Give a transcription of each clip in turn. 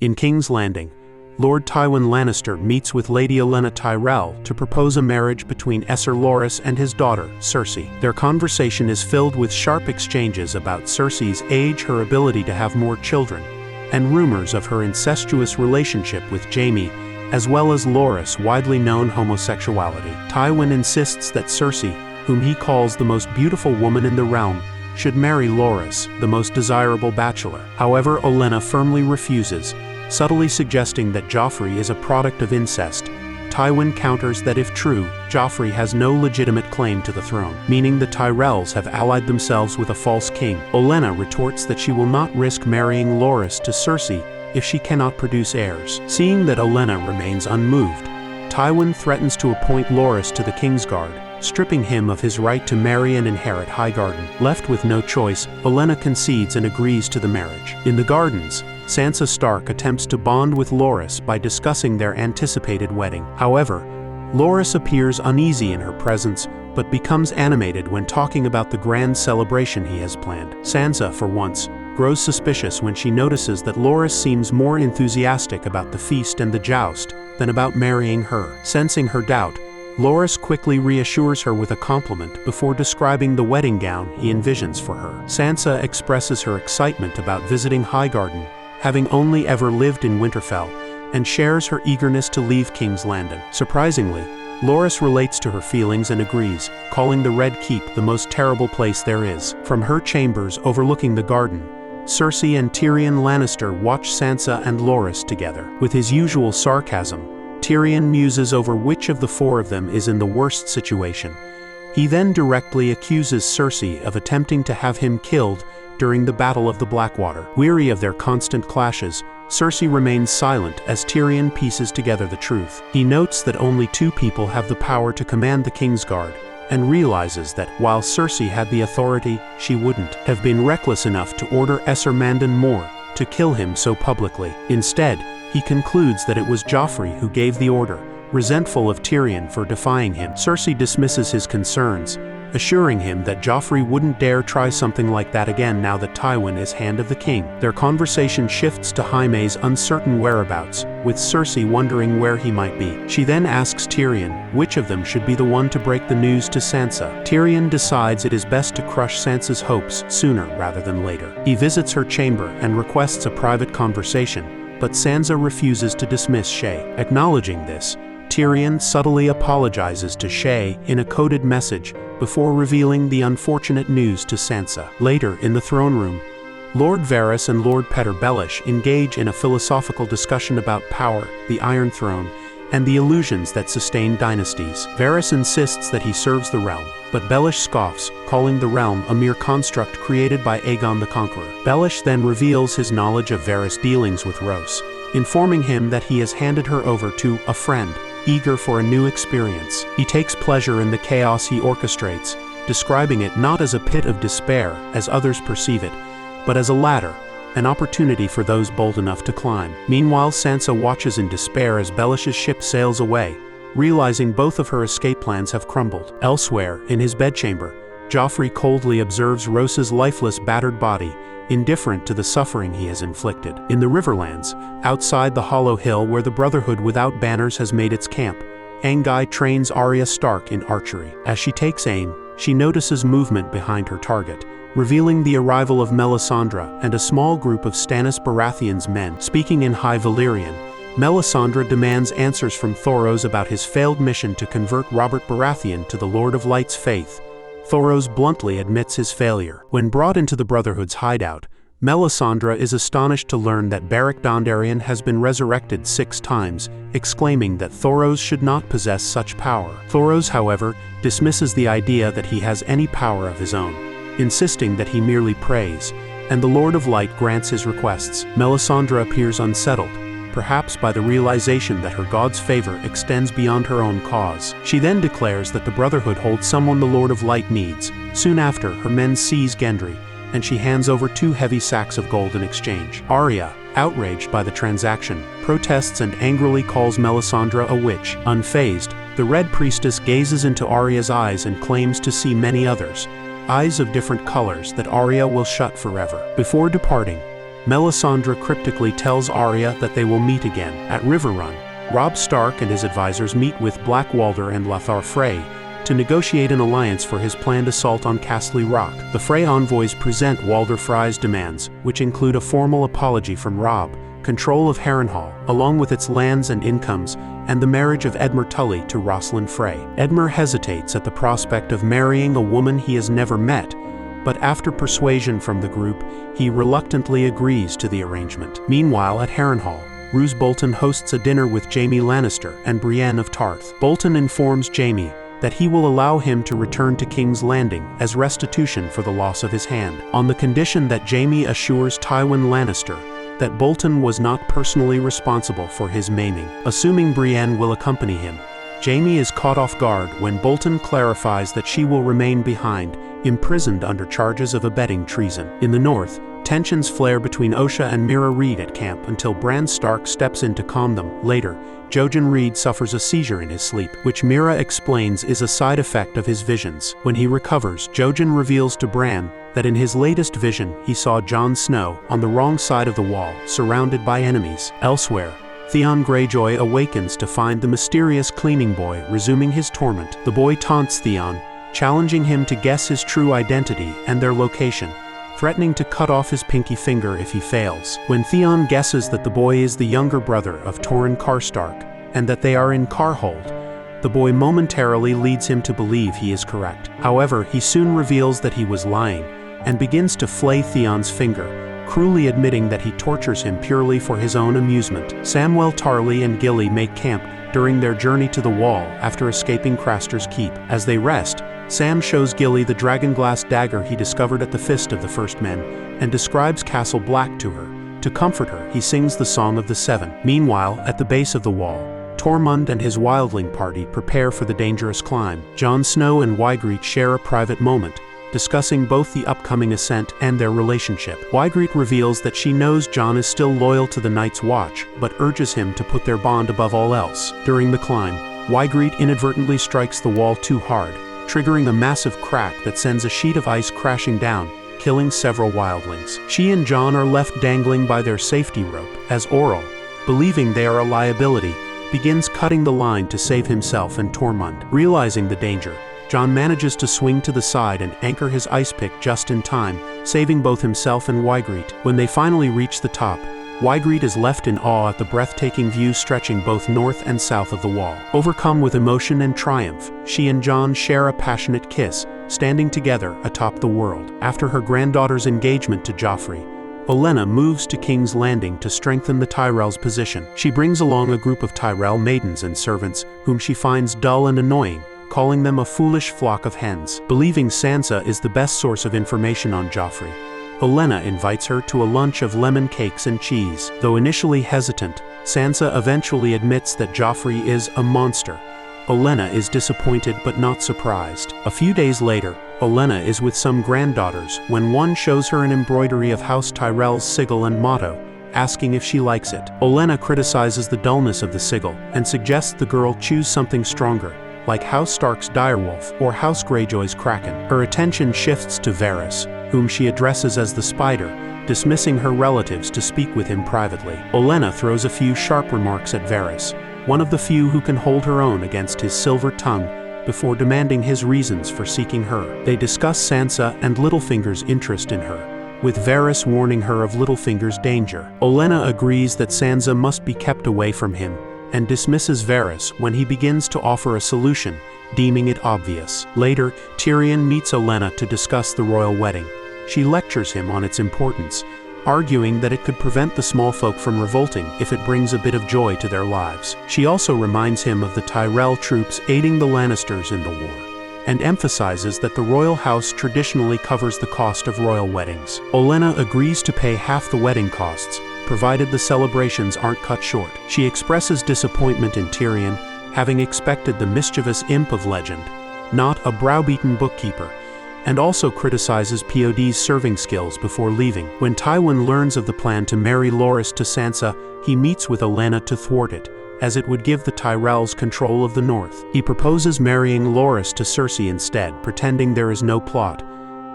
In King's Landing, Lord Tywin Lannister meets with Lady Olenna Tyrell to propose a marriage between Ser Loras and his daughter, Cersei. Their conversation is filled with sharp exchanges about Cersei's age, her ability to have more children, and rumors of her incestuous relationship with Jaime, as well as Loras' widely known homosexuality. Tywin insists that Cersei, whom he calls the most beautiful woman in the realm, should marry Loras, the most desirable bachelor. However, Olenna firmly refuses, subtly suggesting that Joffrey is a product of incest. Tywin counters that if true, Joffrey has no legitimate claim to the throne, meaning the Tyrells have allied themselves with a false king. Olenna retorts that she will not risk marrying Loras to Cersei if she cannot produce heirs. Seeing that Olenna remains unmoved, Tywin threatens to appoint Loras to the Kingsguard, stripping him of his right to marry and inherit Highgarden. Left with no choice, Olenna concedes and agrees to the marriage. In the gardens, Sansa Stark attempts to bond with Loras by discussing their anticipated wedding. However, Loras appears uneasy in her presence, but becomes animated when talking about the grand celebration he has planned. Sansa, for once, grows suspicious when she notices that Loras seems more enthusiastic about the feast and the joust than about marrying her. Sensing her doubt, Loras quickly reassures her with a compliment before describing the wedding gown he envisions for her. Sansa expresses her excitement about visiting Highgarden, having only ever lived in Winterfell, and shares her eagerness to leave King's Landing. Surprisingly, Loras relates to her feelings and agrees, calling the Red Keep the most terrible place there is. From her chambers overlooking the garden, Cersei and Tyrion Lannister watch Sansa and Loras together. With his usual sarcasm, Tyrion muses over which of the four of them is in the worst situation. He then directly accuses Cersei of attempting to have him killed during the Battle of the Blackwater. Weary of their constant clashes, Cersei remains silent as Tyrion pieces together the truth. He notes that only two people have the power to command the Kingsguard, and realizes that while Cersei had the authority, she wouldn't have been reckless enough to order Esser Mandon Moore to kill him so publicly. Instead, he concludes that it was Joffrey who gave the order, resentful of Tyrion for defying him. Cersei dismisses his concerns, assuring him that Joffrey wouldn't dare try something like that again now that Tywin is Hand of the King. Their conversation shifts to Jaime's uncertain whereabouts, with Cersei wondering where he might be. She then asks Tyrion which of them should be the one to break the news to Sansa. Tyrion decides it is best to crush Sansa's hopes sooner rather than later. He visits her chamber and requests a private conversation, but Sansa refuses to dismiss Shae. Acknowledging this, Tyrion subtly apologizes to Shae in a coded message before revealing the unfortunate news to Sansa. Later, in the throne room, Lord Varys and Lord Petyr Baelish engage in a philosophical discussion about power, the Iron Throne, and the illusions that sustain dynasties. Varys insists that he serves the realm, but Baelish scoffs, calling the realm a mere construct created by Aegon the Conqueror. Baelish then reveals his knowledge of Varys' dealings with Rose, informing him that he has handed her over to a friend, eager for a new experience. He takes pleasure in the chaos he orchestrates, describing it not as a pit of despair, as others perceive it, but as a ladder, an opportunity for those bold enough to climb. Meanwhile, Sansa watches in despair as Baelish's ship sails away, realizing both of her escape plans have crumbled. Elsewhere, in his bedchamber, Joffrey coldly observes Rose's lifeless, battered body, indifferent to the suffering he has inflicted. In the Riverlands, outside the Hollow Hill where the Brotherhood without banners has made its camp, Anguy trains Arya Stark in archery. As she takes aim, she notices movement behind her target, revealing the arrival of Melisandre and a small group of Stannis Baratheon's men. Speaking in High Valyrian, Melisandre demands answers from Thoros about his failed mission to convert Robert Baratheon to the Lord of Light's faith. Thoros bluntly admits his failure. When brought into the Brotherhood's hideout, Melisandre is astonished to learn that Beric Dondarrion has been resurrected 6 times, exclaiming that Thoros should not possess such power. Thoros, however, dismisses the idea that he has any power of his own, insisting that he merely prays, and the Lord of Light grants his requests. Melisandre appears unsettled, perhaps by the realization that her god's favor extends beyond her own cause. She then declares that the Brotherhood holds someone the Lord of Light needs. Soon after, her men seize Gendry, and she hands over 2 heavy sacks of gold in exchange. Arya, outraged by the transaction, protests and angrily calls Melisandre a witch. Unfazed, the Red Priestess gazes into Arya's eyes and claims to see many others, eyes of different colors that Arya will shut forever. Before departing, Melisandre cryptically tells Arya that they will meet again at Riverrun. Robb Stark and his advisors meet with Black Walder and Lothar Frey to negotiate an alliance for his planned assault on Castle Rock. The Frey envoys present Walder Frey's demands, which include a formal apology from Robb, control of Harrenhal, along with its lands and incomes, and the marriage of Edmure Tully to Rosalind Frey. Edmure hesitates at the prospect of marrying a woman he has never met, but after persuasion from the group, he reluctantly agrees to the arrangement. Meanwhile, at Harrenhal, Roose Bolton hosts a dinner with Jaime Lannister and Brienne of Tarth. Bolton informs Jaime that he will allow him to return to King's Landing as restitution for the loss of his hand, on the condition that Jaime assures Tywin Lannister that Bolton was not personally responsible for his maiming. Assuming Brienne will accompany him, Jaime is caught off guard when Bolton clarifies that she will remain behind, imprisoned under charges of abetting treason. In the north, tensions flare between Osha and Mira Reed at camp until Bran Stark steps in to calm them. Later, Jojen Reed suffers a seizure in his sleep, which Mira explains is a side effect of his visions. When he recovers, Jojen reveals to Bran that in his latest vision he saw Jon Snow on the wrong side of the wall, surrounded by enemies. Elsewhere, Theon Greyjoy awakens to find the mysterious cleaning boy resuming his torment. The boy taunts Theon, challenging him to guess his true identity and their location, threatening to cut off his pinky finger if he fails. When Theon guesses that the boy is the younger brother of Torrhen Karstark and that they are in Carhold, the boy momentarily leads him to believe he is correct. However, he soon reveals that he was lying and begins to flay Theon's finger, cruelly admitting that he tortures him purely for his own amusement. Samwell Tarly and Gilly make camp during their journey to the Wall after escaping Craster's Keep. As they rest, Sam shows Gilly the dragonglass dagger he discovered at the Fist of the First Men and describes Castle Black to her. To comfort her, he sings the Song of the Seven. Meanwhile, at the base of the wall, Tormund and his wildling party prepare for the dangerous climb. Jon Snow and Ygritte share a private moment, discussing both the upcoming ascent and their relationship. Ygritte reveals that she knows Jon is still loyal to the Night's Watch, but urges him to put their bond above all else. During the climb, Ygritte inadvertently strikes the wall too hard, triggering a massive crack that sends a sheet of ice crashing down, killing several wildlings. She and Jon are left dangling by their safety rope, as Orell, believing they are a liability, begins cutting the line to save himself and Tormund. Realizing the danger, Jon manages to swing to the side and anchor his ice pick just in time, saving both himself and Ygritte. When they finally reach the top, Ygritte is left in awe at the breathtaking view stretching both north and south of the wall. Overcome with emotion and triumph, she and Jon share a passionate kiss, standing together atop the world. After her granddaughter's engagement to Joffrey, Olenna moves to King's Landing to strengthen the Tyrell's position. She brings along a group of Tyrell maidens and servants, whom she finds dull and annoying, calling them a foolish flock of hens. Believing Sansa is the best source of information on Joffrey, Olenna invites her to a lunch of lemon cakes and cheese. Though initially hesitant, Sansa eventually admits that Joffrey is a monster. Olenna is disappointed but not surprised. A few days later, Olenna is with some granddaughters when one shows her an embroidery of House Tyrell's sigil and motto, asking if she likes it. Olenna criticizes the dullness of the sigil and suggests the girl choose something stronger, like House Stark's direwolf or House Greyjoy's kraken. Her attention shifts to Varys, whom she addresses as the Spider, dismissing her relatives to speak with him privately. Olenna throws a few sharp remarks at Varys, one of the few who can hold her own against his silver tongue, before demanding his reasons for seeking her. They discuss Sansa and Littlefinger's interest in her, with Varys warning her of Littlefinger's danger. Olenna agrees that Sansa must be kept away from him, and dismisses Varys when he begins to offer a solution, deeming it obvious. Later, Tyrion meets Olenna to discuss the royal wedding. She lectures him on its importance, arguing that it could prevent the small folk from revolting if it brings a bit of joy to their lives. She also reminds him of the Tyrell troops aiding the Lannisters in the war, and emphasizes that the royal house traditionally covers the cost of royal weddings. Olenna agrees to pay half the wedding costs, provided the celebrations aren't cut short. She expresses disappointment in Tyrion, having expected the mischievous imp of legend, not a browbeaten bookkeeper, and also criticizes POD's serving skills before leaving. When Tywin learns of the plan to marry Loras to Sansa, he meets with Olenna to thwart it, as it would give the Tyrells control of the north. He proposes marrying Loras to Cersei instead, pretending there is no plot.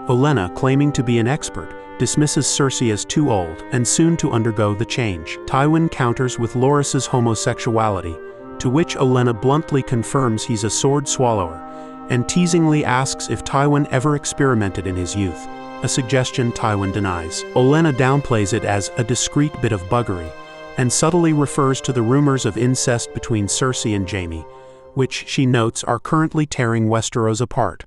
Olenna, claiming to be an expert, dismisses Cersei as too old and soon to undergo the change. Tywin counters with Loras's homosexuality, to which Olenna bluntly confirms he's a sword swallower, and teasingly asks if Tywin ever experimented in his youth, a suggestion Tywin denies. Olenna downplays it as a discreet bit of buggery, and subtly refers to the rumors of incest between Cersei and Jaime, which she notes are currently tearing Westeros apart.